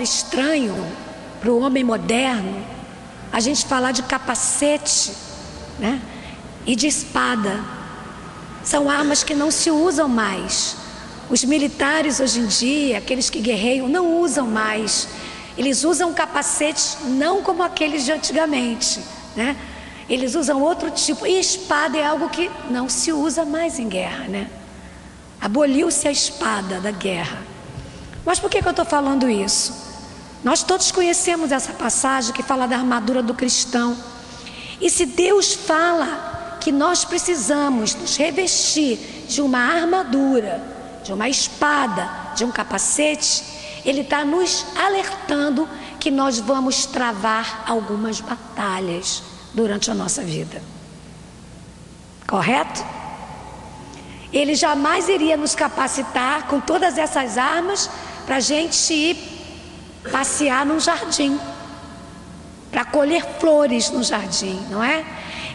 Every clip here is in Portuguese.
palavra estranho para o homem moderno a gente falar de capacete, né? E de espada. São armas que não se usam mais. Os militares hoje em dia, aqueles que guerreiam, não usam mais. Eles usam capacetes não como aqueles de antigamente, né? Eles usam outro tipo. E espada é algo que não se usa mais em guerra, né? Aboliu-se a espada da guerra. Mas por que eu estou falando isso? Nós todos conhecemos essa passagem que fala da armadura do cristão. E se Deus fala que nós precisamos nos revestir de uma armadura, de uma espada, de um capacete, Ele está nos alertando que nós vamos travar algumas batalhas durante a nossa vida. Correto? Ele jamais iria nos capacitar com todas essas armas para a gente ir passear num jardim, para colher flores no jardim, não é?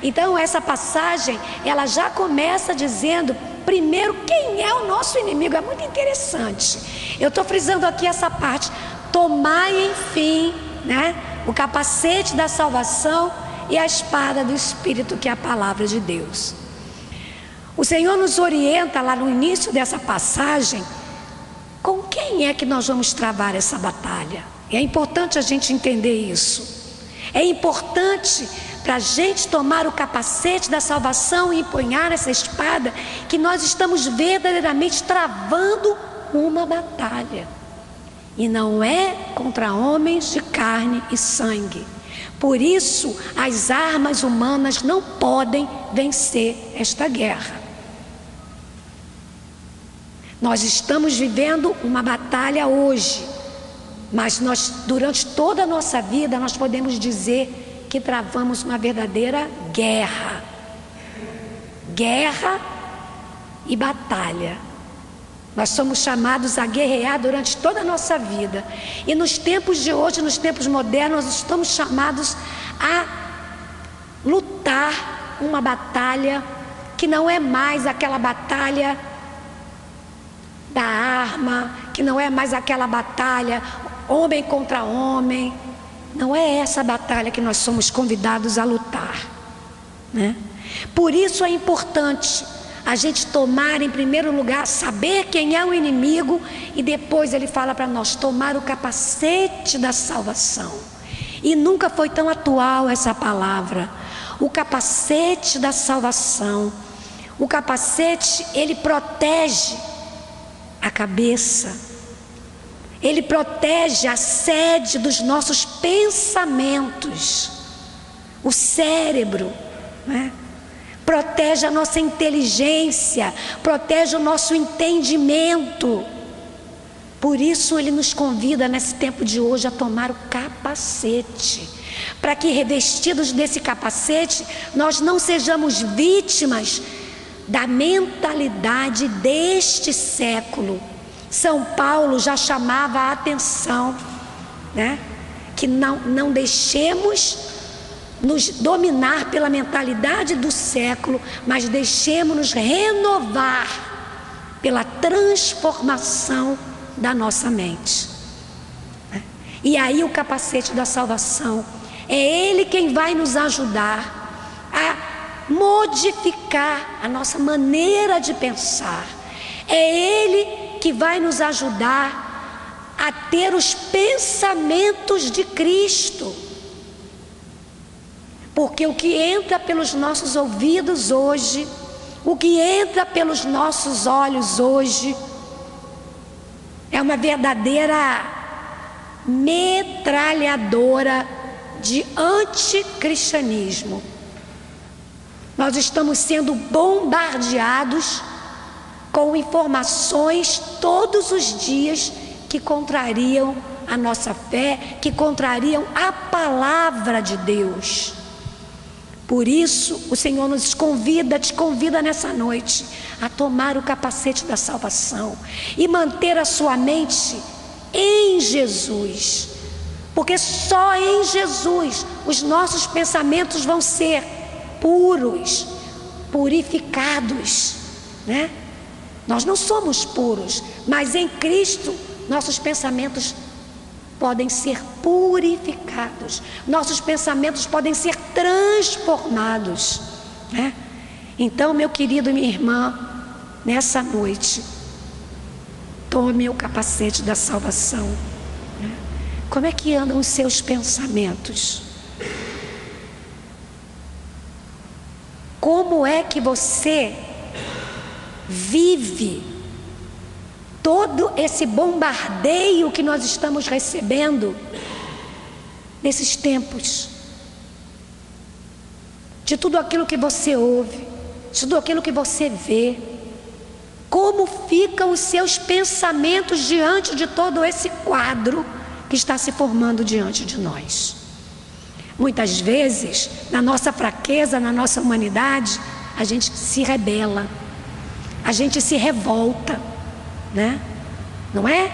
Então essa passagem, ela já começa dizendo primeiro quem é o nosso inimigo. É muito interessante. Eu estou frisando aqui essa parte: tomai enfim, né, o capacete da salvação e a espada do Espírito, que é a palavra de Deus. O Senhor nos orienta lá no início dessa passagem com quem é que nós vamos travar essa batalha. E é importante a gente entender isso. É importante para a gente tomar o capacete da salvação e empunhar essa espada, que nós estamos verdadeiramente travando uma batalha. E não é contra homens de carne e sangue. Por isso, as armas humanas não podem vencer esta guerra. Nós estamos vivendo uma batalha hoje, mas nós, durante toda a nossa vida, nós podemos dizer que travamos uma verdadeira guerra. Guerra e batalha. Nós somos chamados a guerrear durante toda a nossa vida. E nos tempos de hoje, nos tempos modernos, nós estamos chamados a lutar uma batalha que não é mais aquela batalha da arma, que não é mais aquela batalha homem contra homem. Não é essa batalha que nós somos convidados a lutar, né? Por isso é importante a gente tomar em primeiro lugar, saber quem é o inimigo, e depois ele fala para nós tomar o capacete da salvação. E nunca foi tão atual essa palavra, o capacete da salvação. O capacete, ele protege a cabeça, ele protege a sede dos nossos pensamentos, o cérebro, né? Protege a nossa inteligência, protege o nosso entendimento. Por isso ele nos convida nesse tempo de hoje a tomar o capacete, para que, revestidos desse capacete, nós não sejamos vítimas da mentalidade deste século. São Paulo já chamava a atenção, né? Que não deixemos nos dominar pela mentalidade do século, mas deixemos-nos renovar pela transformação da nossa mente. E aí o capacete da salvação, é ele quem vai nos ajudar a modificar a nossa maneira de pensar. É ele que vai nos ajudar a ter os pensamentos de Cristo. Porque o que entra pelos nossos ouvidos hoje, o que entra pelos nossos olhos hoje, é uma verdadeira metralhadora de anticristianismo. Nós estamos sendo bombardeados com informações todos os dias que contrariam a nossa fé, que contrariam a palavra de Deus. Por isso, o Senhor nos convida, te convida nessa noite a tomar o capacete da salvação e manter a sua mente em Jesus, porque só em Jesus os nossos pensamentos vão ser puros, purificados, né? Nós não somos puros, mas em Cristo nossos pensamentos podem ser purificados, nossos pensamentos podem ser transformados, né? Então, meu querido e minha irmã, nessa noite, tome o capacete da salvação, né? Como é que andam os seus pensamentos? Como é que você vive todo esse bombardeio que nós estamos recebendo nesses tempos? De tudo aquilo que você ouve, de tudo aquilo que você vê. Como ficam os seus pensamentos diante de todo esse quadro que está se formando diante de nós? Muitas vezes, na nossa fraqueza, na nossa humanidade, a gente se rebela, a gente se revolta, né? Não é?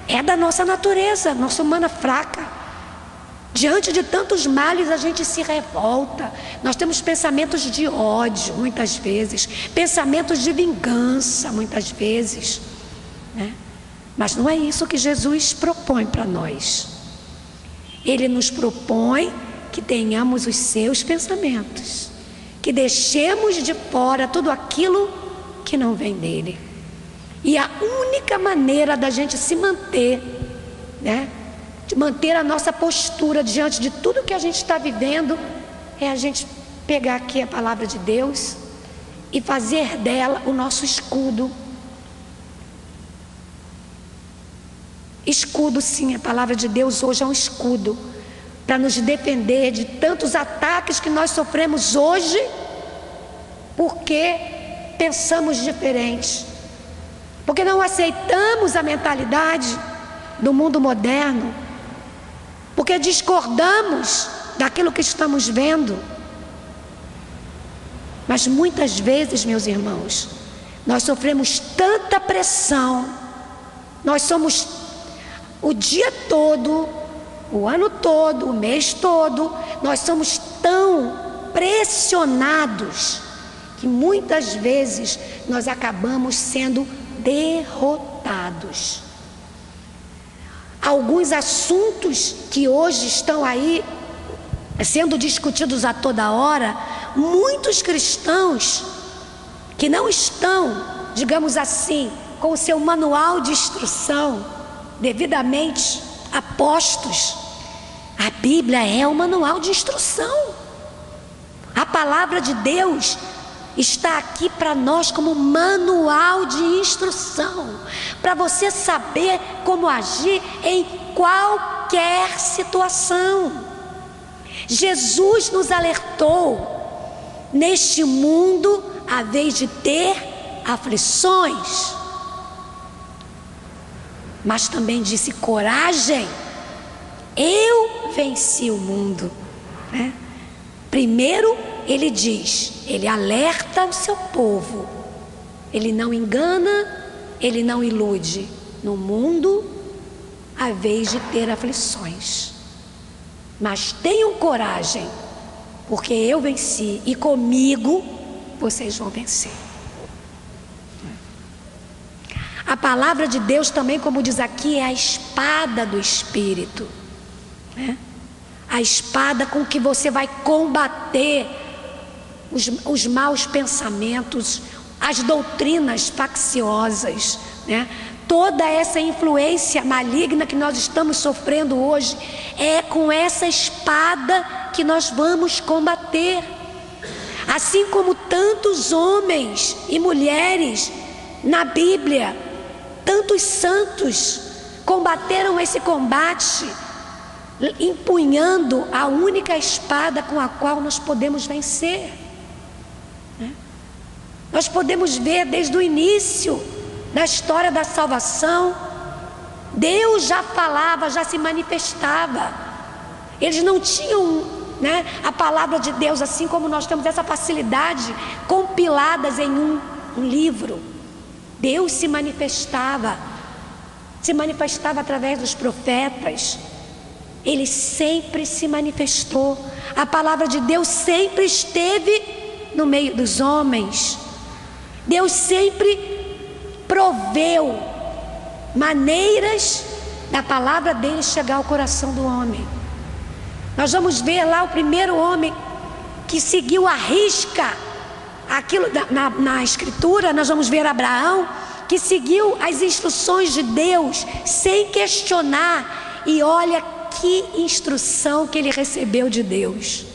É da nossa natureza, nossa humana fraca. Diante de tantos males, a gente se revolta. Nós temos pensamentos de ódio, muitas vezes, pensamentos de vingança, muitas vezes, né? Mas não é isso que Jesus propõe para nós. Ele nos propõe que tenhamos os seus pensamentos, que deixemos de fora tudo aquilo que não vem dele. E a única maneira da gente se manter, né, de manter a nossa postura diante de tudo que a gente está vivendo, é a gente pegar aqui a palavra de Deus e fazer dela o nosso escudo. Escudo, sim, a palavra de Deus hoje é um escudo para nos defender de tantos ataques que nós sofremos hoje, porque pensamos diferente, porque não aceitamos a mentalidade do mundo moderno, porque discordamos daquilo que estamos vendo. Mas muitas vezes, meus irmãos, nós sofremos tanta pressão, nós somos o dia todo, o ano todo, o mês todo, nós somos tão pressionados que muitas vezes nós acabamos sendo derrotados. Alguns assuntos que hoje estão aí sendo discutidos a toda hora, muitos cristãos que não estão, digamos assim, com o seu manual de instrução devidamente apostos. A Bíblia é o manual de instrução. A palavra de Deus está aqui para nós como manual de instrução, para você saber como agir em qualquer situação. Jesus nos alertou: neste mundo há vez de ter aflições, mas também disse: coragem, eu venci o mundo, né? Primeiro ele diz, ele alerta o seu povo, ele não engana, ele não ilude. No mundo há vez de ter aflições, mas tenham coragem, porque eu venci e comigo vocês vão vencer. A palavra de Deus também, como diz aqui, é a espada do Espírito, né? A espada com que você vai combater os maus pensamentos, as doutrinas facciosas, né? Toda essa influência maligna que nós estamos sofrendo hoje, é com essa espada que nós vamos combater. Assim como tantos homens e mulheres na Bíblia, tantos santos combateram esse combate, empunhando a única espada com a qual nós podemos vencer, né? Nós podemos ver desde o início da história da salvação, Deus já falava, já se manifestava. Eles não tinham, né, a palavra de Deus assim como nós temos essa facilidade, compiladas em um livro. Deus se manifestava através dos profetas. Ele sempre se manifestou. A palavra de Deus sempre esteve no meio dos homens. Deus sempre proveu maneiras da palavra dele chegar ao coração do homem. Nós vamos ver lá o primeiro homem que seguiu à risca aquilo na escritura. Nós vamos ver Abraão, que seguiu as instruções de Deus sem questionar, e olha que instrução que ele recebeu de Deus.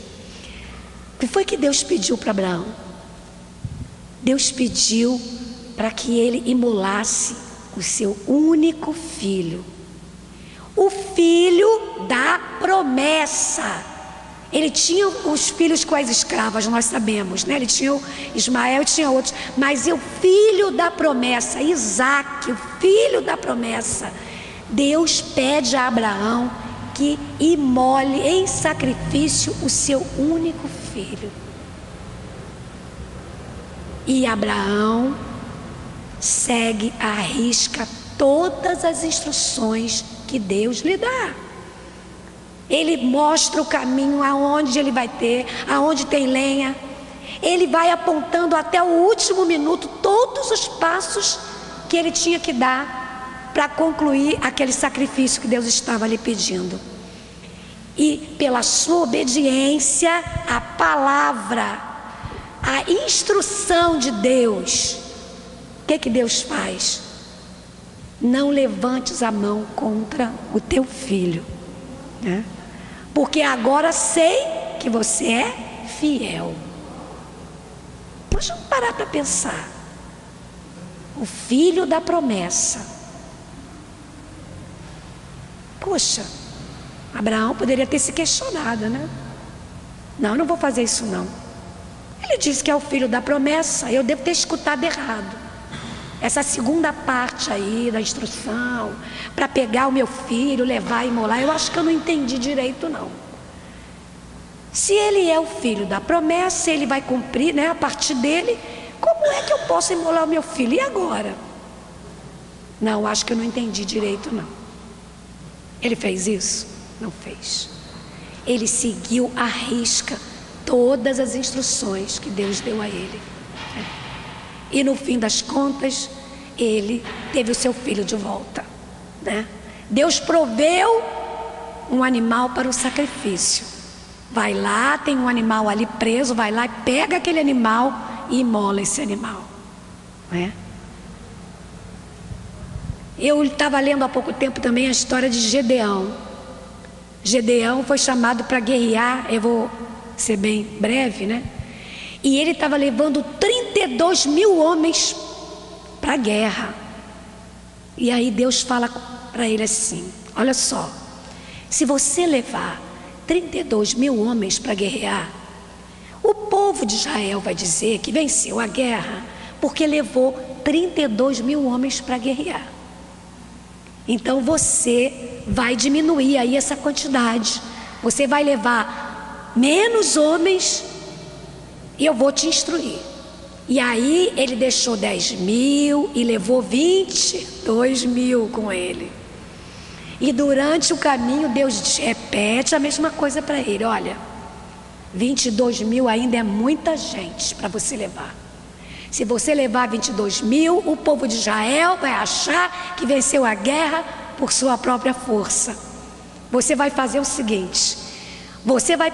O que foi que Deus pediu para Abraão? Deus pediu para que ele imolasse o seu único filho, o filho da promessa. Ele tinha os filhos com as escravas, nós sabemos, né? Ele tinha o Ismael e tinha outros, mas o filho da promessa, Isaque, o filho da promessa, Deus pede a Abraão que imole em sacrifício o seu único filho. E Abraão segue à risca todas as instruções que Deus lhe dá. Ele mostra o caminho aonde ele vai ter, aonde tem lenha. Ele vai apontando até o último minuto todos os passos que ele tinha que dar para concluir aquele sacrifício que Deus estava lhe pedindo. E pela sua obediência à palavra, à instrução de Deus, o que Deus faz? Não levantes a mão contra o teu filho, né? Porque agora sei que você é fiel. Mas vamos parar para pensar. O filho da promessa. Poxa, Abraão poderia ter se questionado, né? Não vou fazer isso não. Ele disse que é o filho da promessa. Eu devo ter escutado errado. Essa segunda parte aí da instrução, para pegar o meu filho, levar e imolar, eu acho que eu não entendi direito não. Se ele é o filho da promessa, ele vai cumprir, né, a partir dele, como é que eu posso imolar o meu filho? E agora? Não, acho que eu não entendi direito não. Ele fez isso? Não fez. Ele seguiu à risca todas as instruções que Deus deu a ele. E no fim das contas, ele teve o seu filho de volta, né? Deus proveu um animal para o sacrifício. Vai lá, tem um animal ali preso, vai lá e pega aquele animal e imola esse animal, né? Eu estava lendo há pouco tempo também a história de Gedeão. Gedeão foi chamado para guerrear, eu vou ser bem breve, né? E ele estava levando 32 mil homens para a guerra. E aí Deus fala para ele assim: olha só, se você levar 32 mil homens para guerrear, o povo de Israel vai dizer que venceu a guerra porque levou 32 mil homens para guerrear. Então você vai diminuir aí essa quantidade. Você vai levar menos homens e eu vou te instruir. E aí ele deixou 10 mil e levou 22 mil com ele. E durante o caminho Deus repete a mesma coisa para ele: olha, 22 mil ainda é muita gente para você levar. Se você levar 22 mil, o povo de Israel vai achar que venceu a guerra por sua própria força. Você vai fazer o seguinte: você vai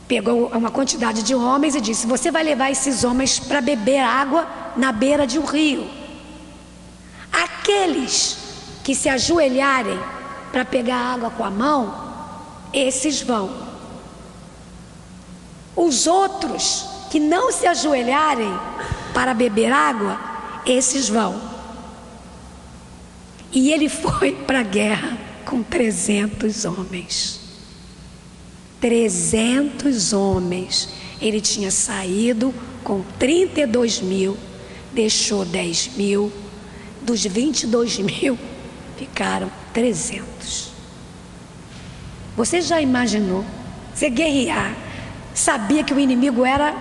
pegou uma quantidade de homens e disse: você vai levar esses homens para beber água na beira de um rio. Aqueles que se ajoelharem para pegar água com a mão, esses vão. Os outros que não se ajoelharem para beber água, esses vão. E ele foi para a guerra com 300 homens. 300 homens. Ele tinha saído com 32 mil, deixou 10 mil. Dos 22 mil, ficaram 300. Você já imaginou? Você guerrear, sabia que o inimigo era,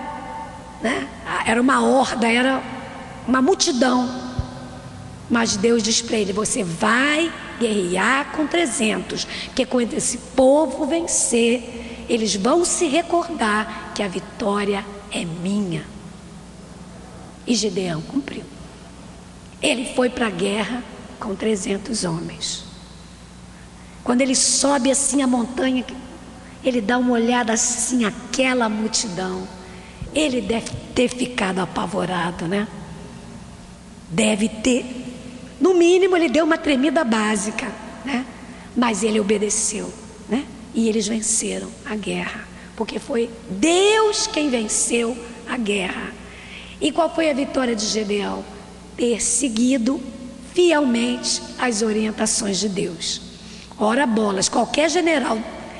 né? Era uma horda, era uma multidão. Mas Deus diz para ele: você vai guerrear com 300, porque quando esse povo vencer, eles vão se recordar que a vitória é minha. E Gedeão cumpriu. Ele foi para a guerra com 300 homens. Quando ele sobe assim a montanha, ele dá uma olhada assim, aquela multidão. Ele deve ter ficado apavorado, né? Deve ter, no mínimo ele deu uma tremida básica, né? Mas ele obedeceu, né? E eles venceram a guerra, porque foi Deus quem venceu a guerra. E qual foi a vitória de Gedeão? Ter seguido fielmente as orientações de Deus. Ora bolas, qualquer general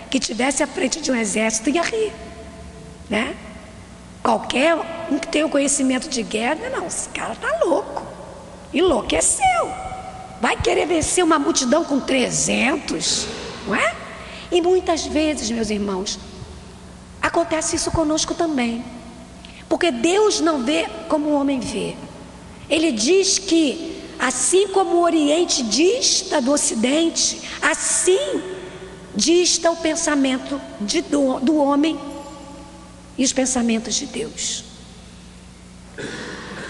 que tivesse à frente de um exército ia rir, né? Qualquer um que tenha o conhecimento de guerra, não, esse cara tá louco, enlouqueceu, vai querer vencer uma multidão com 300, não é? E muitas vezes, meus irmãos, acontece isso conosco também, porque Deus não vê como o homem vê. Ele diz que assim como o Oriente dista do Ocidente, assim dista o pensamento do homem e os pensamentos de Deus.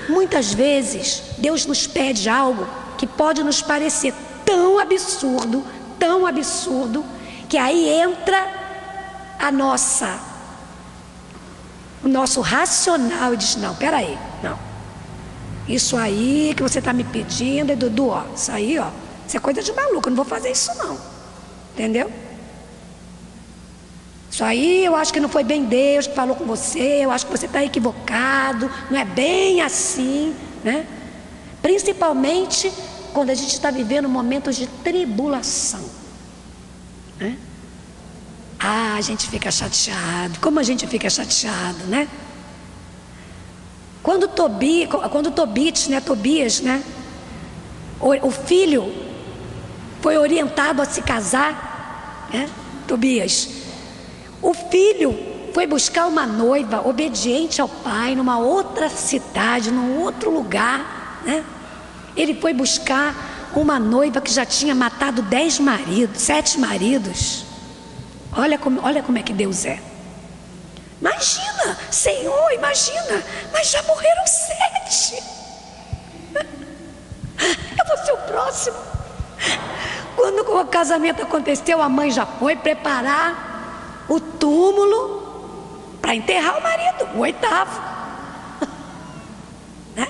Muitas vezes Deus nos pede algo que pode nos parecer tão absurdo, que aí entra o nosso racional e diz: não, peraí, não, isso aí que você está me pedindo, Dudu, ó, isso aí, ó, isso é coisa de maluco, eu não vou fazer isso não, entendeu? Isso aí eu acho que não foi bem Deus que falou com você, eu acho que você está equivocado, não é bem assim, né? Principalmente quando a gente está vivendo momentos de tribulação, né? Ah, a gente fica chateado, como a gente fica chateado, né? Quando Tobias, né? O filho foi orientado a se casar, né? Tobias. O filho foi buscar uma noiva obediente ao pai numa outra cidade, num outro lugar, né? Ele foi buscar uma noiva que já tinha matado 7 maridos. Olha como é que Deus é. Imagina, Senhor, imagina, mas já morreram 7. Eu vou ser o próximo. Quando o casamento aconteceu, a mãe já foi preparar o túmulo para enterrar o marido, o 8º, né?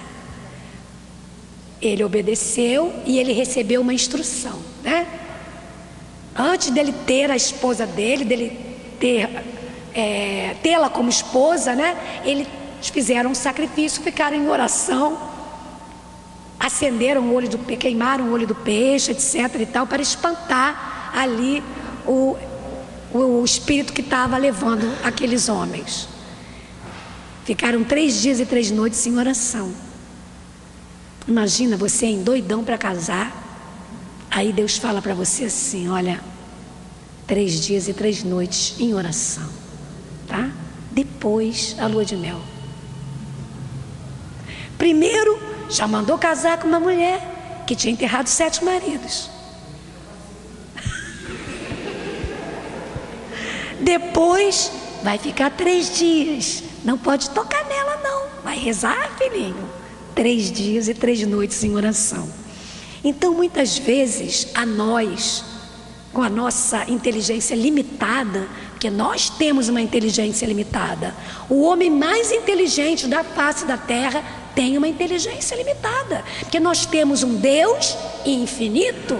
Ele obedeceu e ele recebeu uma instrução, né? Antes dele ter a esposa dele tê-la como esposa, né? Eles fizeram um sacrifício, ficaram em oração, queimaram o olho do peixe, etc. e tal, para espantar ali o espírito que estava levando aqueles homens. Ficaram 3 dias e 3 noites em oração. Imagina você endoidão para casar, aí Deus fala para você assim: olha, 3 dias e 3 noites em oração, tá? Depois a lua de mel. Primeiro já mandou casar com uma mulher que tinha enterrado 7 maridos. Depois vai ficar 3 dias, não pode tocar nela não, vai rezar, filhinho. 3 dias e 3 noites em oração. Então muitas vezes a nós, com a nossa inteligência limitada, porque nós temos uma inteligência limitada, o homem mais inteligente da face da terra tem uma inteligência limitada, porque nós temos um Deus infinito,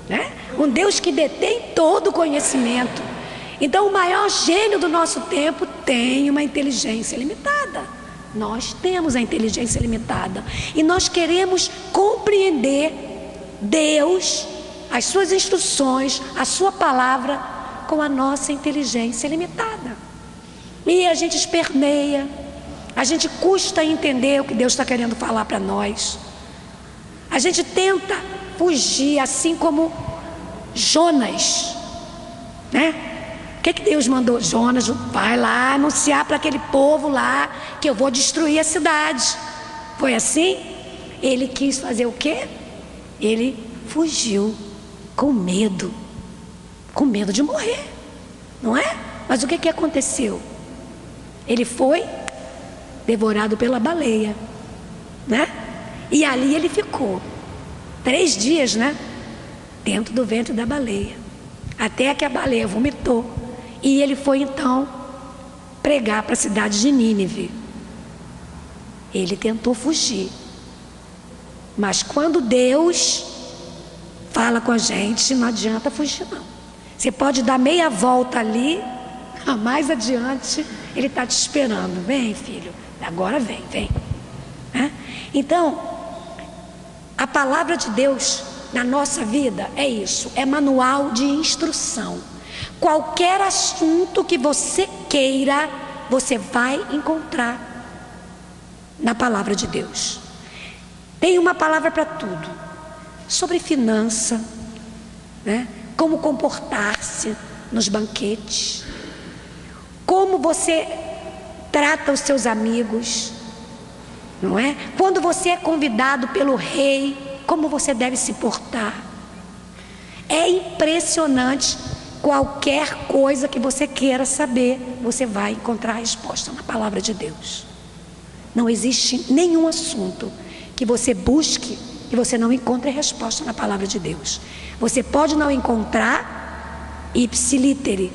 né? Um Deus que detém todo o conhecimento. Então o maior gênio do nosso tempo tem uma inteligência limitada. Nós temos a inteligência limitada e nós queremos compreender Deus, as suas instruções, a sua palavra com a nossa inteligência limitada. E a gente esperneia, a gente custa entender o que Deus está querendo falar para nós. A gente tenta fugir, assim como Jonas, né? O que Deus mandou? Jonas, vai lá anunciar para aquele povo lá que eu vou destruir a cidade. Foi assim? Ele quis fazer o quê? Ele fugiu com medo de morrer, não é? Mas o que aconteceu? Ele foi devorado pela baleia, né? E ali ele ficou. 3 dias, né? Dentro do ventre da baleia. Até que a baleia vomitou. E ele foi então pregar para a cidade de Nínive. Ele tentou fugir. Mas quando Deus fala com a gente, não adianta fugir não. Você pode dar meia volta ali, mais adiante, ele está te esperando. Vem, filho, agora vem. Então, a palavra de Deus na nossa vida é isso, é manual de instrução. Qualquer assunto que você queira, você vai encontrar na palavra de Deus. Tem uma palavra para tudo, sobre finança, né? Como comportar-se nos banquetes, como você trata os seus amigos, não é? Quando você é convidado pelo rei, como você deve se portar. É impressionante. Qualquer coisa que você queira saber, você vai encontrar a resposta na palavra de Deus. Não existe nenhum assunto que você busque e você não encontre resposta na palavra de Deus. Você pode não encontrar ipsilítere,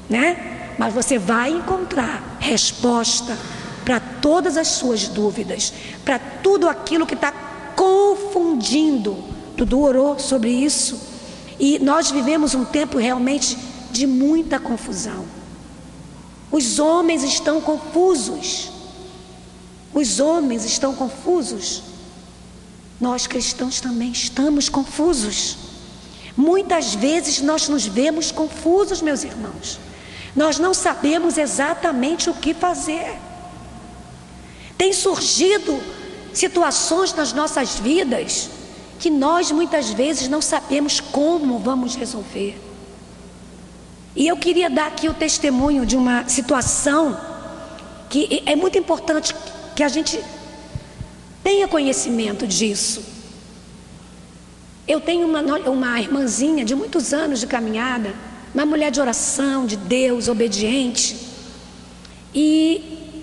né? Mas você vai encontrar resposta para todas as suas dúvidas, para tudo aquilo que está confundindo. Dudu orou sobre isso. E nós vivemos um tempo realmente de muita confusão. Os homens estão confusos. Os homens estão confusos. Nós cristãos também estamos confusos. Muitas vezes nós nos vemos confusos, meus irmãos. Nós não sabemos exatamente o que fazer. Tem surgido situações nas nossas vidas que nós muitas vezes não sabemos como vamos resolver. E eu queria dar aqui o testemunho de uma situação que é muito importante que a gente tenha conhecimento disso. Eu tenho uma irmãzinha de muitos anos de caminhada, uma mulher de oração, de Deus, obediente, e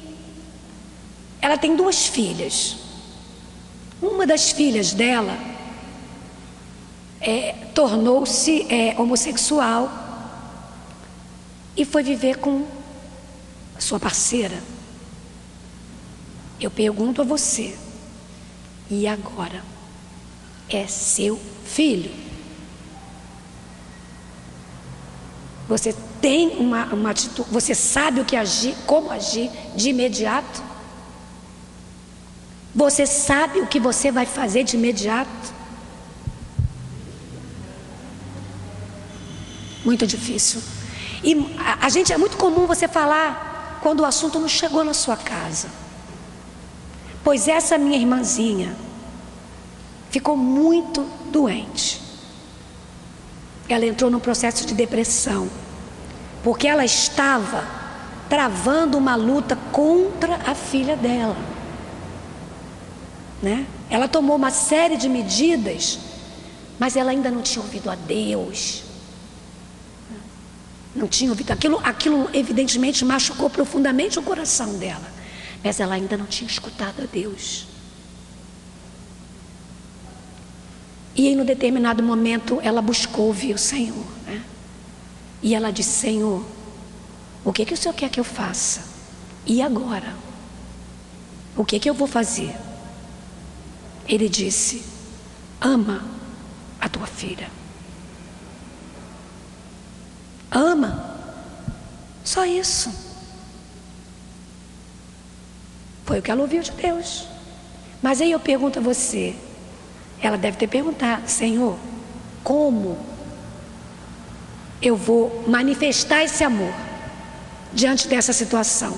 ela tem 2 filhas. Uma das filhas dela tornou-se homossexual e foi viver com a sua parceira. Eu pergunto a você, e agora? É seu filho? Você tem uma atitude, você sabe o que agir, como agir de imediato? Você sabe o que você vai fazer de imediato? Muito difícil. E a gente, é muito comum você falar quando o assunto não chegou na sua casa. Pois essa minha irmãzinha ficou muito doente. Ela entrou num processo de depressão, porque ela estava travando uma luta contra a filha dela, né? Ela tomou uma série de medidas, mas ela ainda não tinha ouvido a Deus. Não tinha ouvido aquilo evidentemente machucou profundamente o coração dela, mas ela ainda não tinha escutado a Deus. E em um determinado momento ela buscou ouvir o Senhor, né? E ela disse: Senhor, o que o Senhor quer que eu faça? E agora? O que eu vou fazer? Ele disse: ama a tua filha. Ama. Só isso. Foi o que ela ouviu de Deus. Mas aí eu pergunto a você, ela deve ter perguntado: Senhor, como eu vou manifestar esse amor diante dessa situação?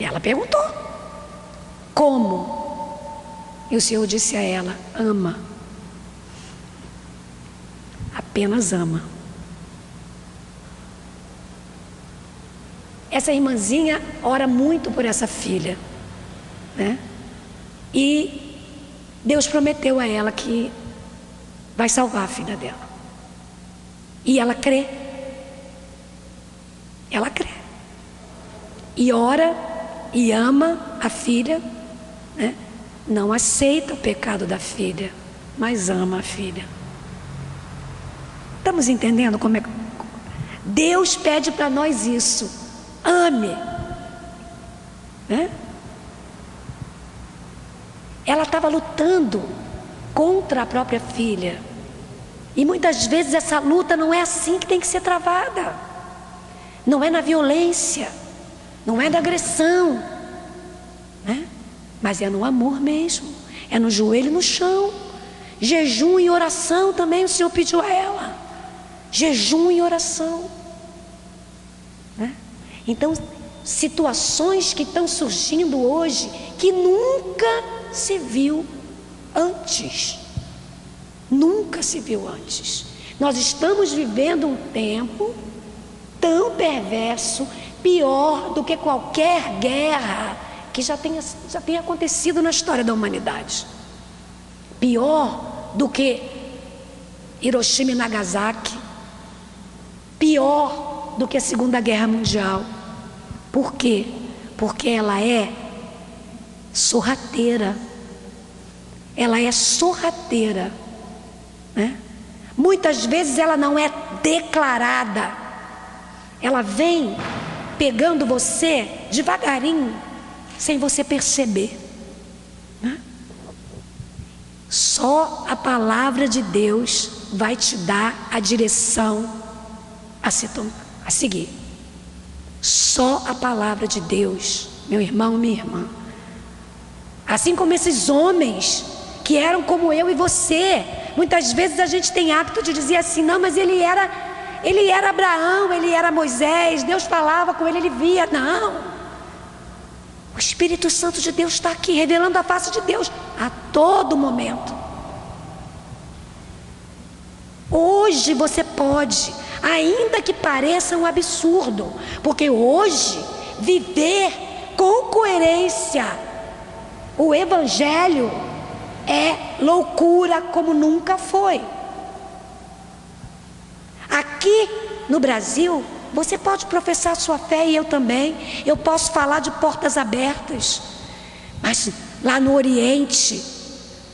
E ela perguntou: como? E o Senhor disse a ela: ama. Apenas ama. Essa irmãzinha ora muito por essa filha, né? E Deus prometeu a ela que vai salvar a filha dela. E ela crê. Ela crê. E ora e ama a filha, né? Não aceita o pecado da filha, mas ama a filha. Estamos entendendo como é que Deus pede para nós isso? Ame. Ela estava lutando contra a própria filha. E muitas vezes essa luta não é assim que tem que ser travada. Não é na violência, não é na agressão, mas é no amor mesmo. É no joelho no chão. Jejum e oração também o Senhor pediu a ela. Jejum e oração. Então, situações que estão surgindo hoje que nunca se viu antes. Nunca se viu antes. Nós estamos vivendo um tempo tão perverso, pior do que qualquer guerra que já tenha acontecido na história da humanidade. Pior do que Hiroshima e Nagasaki. Pior do que a Segunda Guerra Mundial. Por quê? Porque ela é sorrateira. Ela é sorrateira. Muitas vezes ela não é declarada. Ela vem pegando você devagarinho, sem você perceber. Só a palavra de Deus vai te dar a direção a seguir. Só a palavra de Deus, meu irmão, minha irmã. Assim como esses homens que eram como eu e você. Muitas vezes a gente tem hábito de dizer assim: não, mas ele era Abraão, ele era Moisés, Deus falava com ele, ele via. Não. O Espírito Santo de Deus está aqui, revelando a face de Deus a todo momento. Hoje você pode, ainda que pareça um absurdo, porque hoje viver com coerência o Evangelho é loucura como nunca foi. Aqui no Brasil, você pode professar sua fé e eu também. Eu posso falar de portas abertas. Mas lá no Oriente,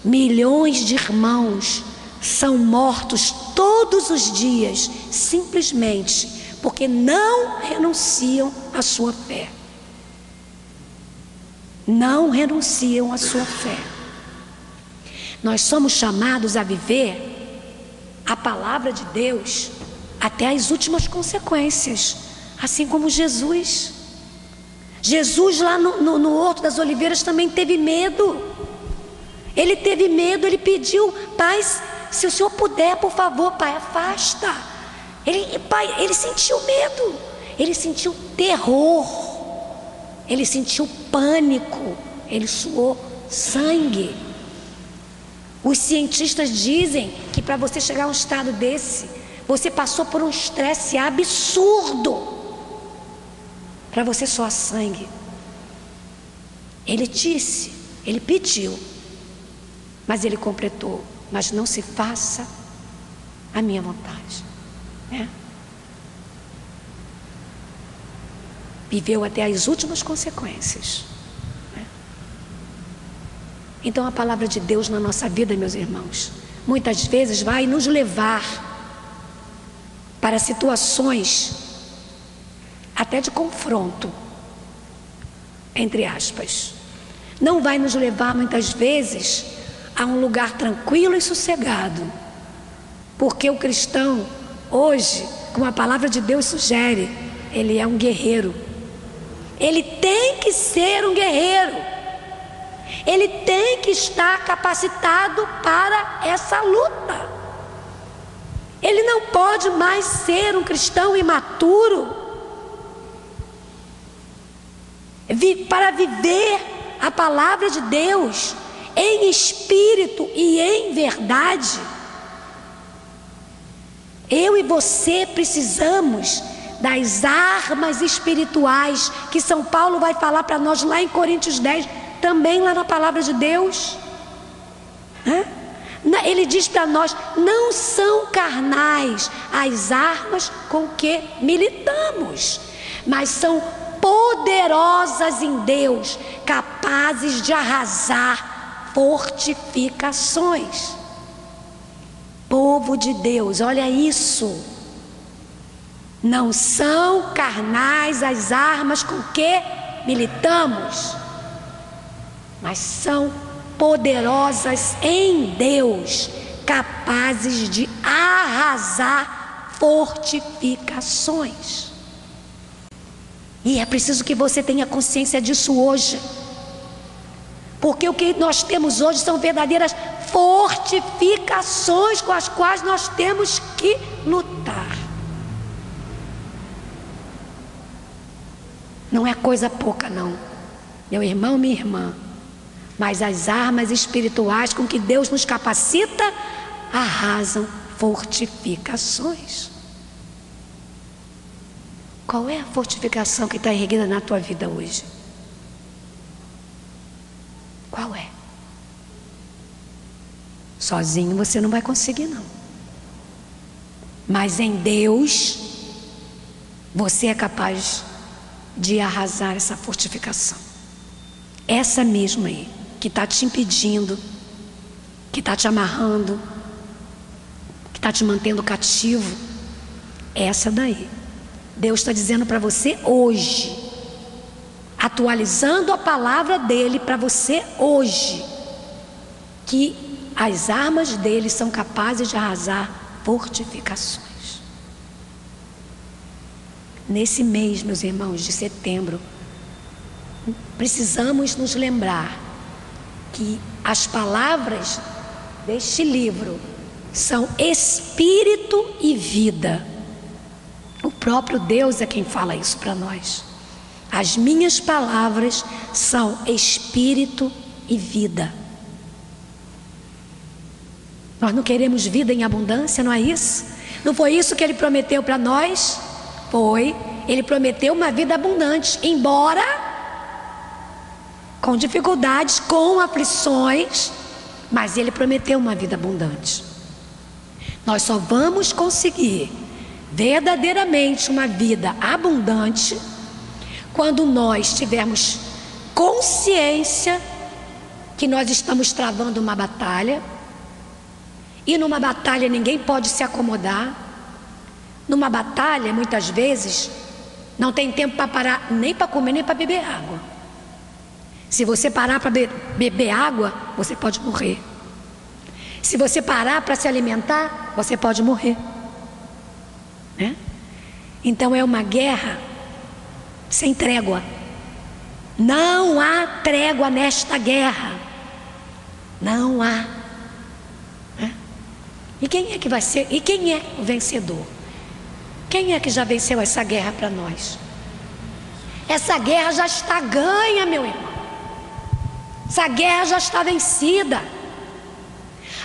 milhões de irmãos são mortos todos os dias, simplesmente porque não renunciam à sua fé. Não renunciam à sua fé. Nós somos chamados a viver a palavra de Deus até as últimas consequências, assim como Jesus. Jesus lá no Horto das Oliveiras também teve medo. Ele teve medo, ele pediu: Pai, se o Senhor puder, por favor, Pai, afasta. Ele sentiu medo, ele sentiu terror, ele sentiu pânico, ele suou sangue. Os cientistas dizem que para você chegar a um estado desse, você passou por um estresse absurdo para você suar sangue. Ele disse, ele pediu, mas ele completou: mas não se faça a minha vontade. Viveu até as últimas consequências. Então a palavra de Deus na nossa vida, meus irmãos, muitas vezes vai nos levar para situações até de confronto, entre aspas. Não vai nos levar muitas vezes a um lugar tranquilo e sossegado, porque o cristão hoje, como a palavra de Deus sugere, ele é um guerreiro. Ele tem que ser um guerreiro. Ele tem que estar capacitado para essa luta. Ele não pode mais ser um cristão imaturo para viver a palavra de Deus em espírito e em verdade. Eu e você precisamos das armas espirituais que São Paulo vai falar para nós lá em Coríntios 10, também lá na palavra de Deus. Ele diz para nós: não são carnais as armas com que militamos, mas são poderosas em Deus, capazes de arrasar fortificações. Povo de Deus, olha isso. Não são carnais as armas com que militamos, mas são poderosas em Deus, capazes de arrasar fortificações. E é preciso que você tenha consciência disso hoje, porque o que nós temos hoje são verdadeiras fortificações com as quais nós temos que lutar. Não é coisa pouca, não, meu irmão, minha irmã. Mas as armas espirituais com que Deus nos capacita arrasam fortificações. Qual é a fortificação que está erguida na tua vida hoje? Qual é? Sozinho você não vai conseguir, não. Mas em Deus você é capaz de arrasar essa fortificação. Essa mesma aí, que está te impedindo, que está te amarrando, que está te mantendo cativo, essa daí. Deus está dizendo para você hoje, atualizando a palavra dele para você hoje, que as armas dele são capazes de arrasar fortificações. Nesse mês, meus irmãos, de setembro, precisamos nos lembrar que as palavras deste livro são espírito e vida. O próprio Deus é quem fala isso para nós. As minhas palavras são espírito e vida. Nós não queremos vida em abundância, não é isso? Não foi isso que ele prometeu para nós? Foi. Ele prometeu uma vida abundante, embora com dificuldades, com aflições, mas ele prometeu uma vida abundante. Nós só vamos conseguir verdadeiramente uma vida abundante quando nós tivermos consciência que nós estamos travando uma batalha, e numa batalha ninguém pode se acomodar. Numa batalha, muitas vezes, não tem tempo para parar nem para comer, nem para beber água. Se você parar para beber água, você pode morrer. Se você parar para se alimentar, você pode morrer, né? Então é uma guerra sem trégua. Não há trégua nesta guerra. Não há, né? E quem é que vai ser? E quem é o vencedor? Quem é que já venceu essa guerra para nós? Essa guerra já está ganha, meu irmão. Essa guerra já está vencida.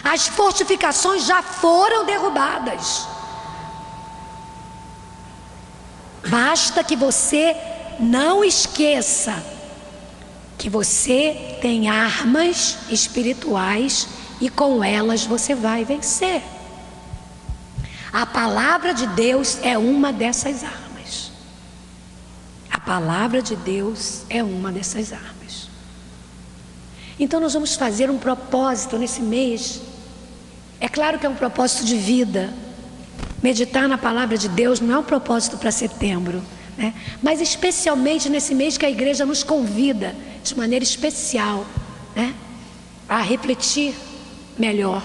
As fortificações já foram derrubadas. Basta que você não esqueça que você tem armas espirituais e com elas você vai vencer. A palavra de Deus é uma dessas armas. A palavra de Deus é uma dessas armas. Então nós vamos fazer um propósito nesse mês. É claro que é um propósito de vida. Meditar na palavra de Deus não é um propósito para setembro, né? Mas especialmente nesse mês que a igreja nos convida de maneira especial, né, a refletir melhor.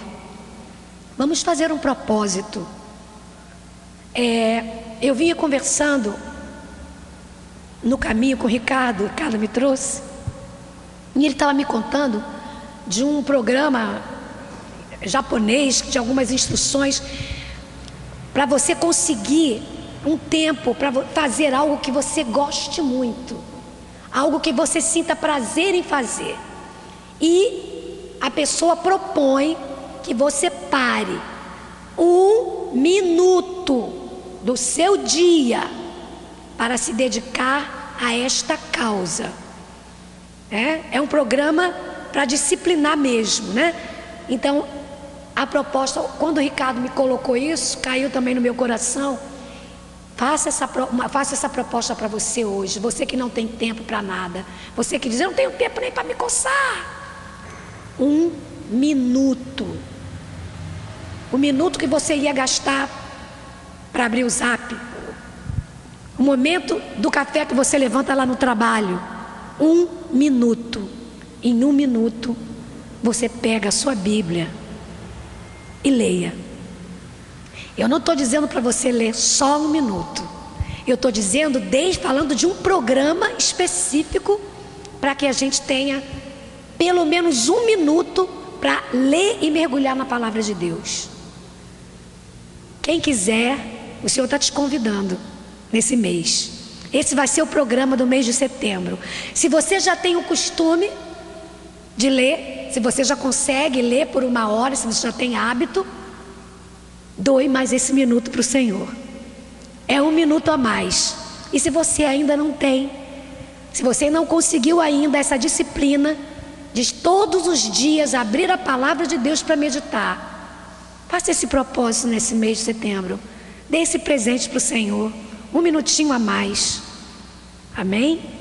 Vamos fazer um propósito. Eu vinha conversando no caminho com o Ricardo me trouxe, e ele estava me contando de um programa japonês, de algumas instruções para você conseguir um tempo para fazer algo que você goste muito, algo que você sinta prazer em fazer. E a pessoa propõe que você pare 1 minuto do seu dia para se dedicar a esta causa. É um programa para disciplinar mesmo, né? Então, a proposta, quando o Ricardo me colocou isso, caiu também no meu coração. Faça essa proposta para você hoje. Você que não tem tempo para nada, você que diz, eu não tenho tempo nem para me coçar. 1 minuto. O minuto que você ia gastar para abrir o Zap. O momento do café que você levanta lá no trabalho. 1 minuto. Em 1 minuto, você pega a sua Bíblia e leia. Eu não estou dizendo para você ler só 1 minuto. Eu estou dizendo, falando de um programa específico para que a gente tenha pelo menos 1 minuto para ler e mergulhar na palavra de Deus. Quem quiser, o Senhor está te convidando nesse mês. Esse vai ser o programa do mês de setembro. Se você já tem o costume de ler, se você já consegue ler por 1 hora, se você já tem hábito, doe mais esse minuto para o Senhor. É 1 minuto a mais. E se você ainda não tem, se você não conseguiu ainda essa disciplina de todos os dias abrir a palavra de Deus para meditar, faça esse propósito nesse mês de setembro. Dê esse presente para o Senhor, 1 minutinho a mais. Amém?